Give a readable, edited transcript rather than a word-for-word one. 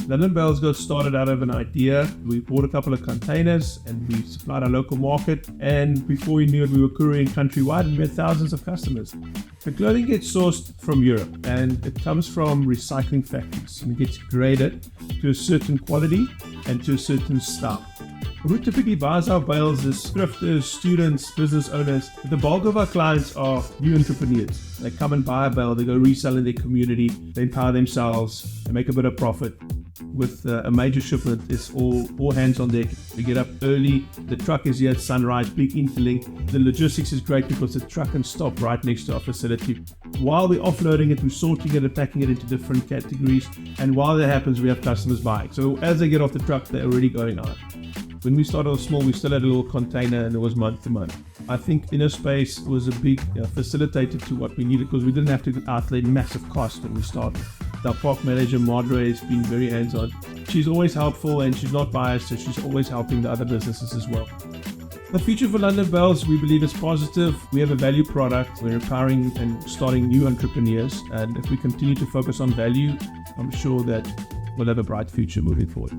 London Bales got started out of an idea. We bought a couple of containers and we supplied our local market. And before we knew it, we were couriering countrywide and we had thousands of customers. The clothing gets sourced from Europe and it comes from recycling factories and it gets graded to a certain quality and to a certain style. Who typically buys our bales is thrifters, students, business owners. The bulk of our clients are new entrepreneurs. They come and buy a bale, they go resell in their community, they empower themselves, they make a bit of profit. With a major shipment, it's all hands on deck. We get up early, the truck is here at sunrise, big interlink. The logistics is great because the truck can stop right next to our facility. While we're offloading it, we're sorting it and packing it into different categories. And while that happens, we have customers buying. So as they get off the truck, they're already going out. When we started off small, we still had a little container and it was month to month. I think Inospace was a big facilitator to what we needed because we didn't have to outlay massive cost when we started. Our park manager, Madre, has been very hands-on. She's always helpful and she's not biased, so she's always helping the other businesses as well. The future for London Bales, we believe, is positive. We have a value product. We're empowering and starting new entrepreneurs. And if we continue to focus on value, I'm sure that we'll have a bright future moving forward.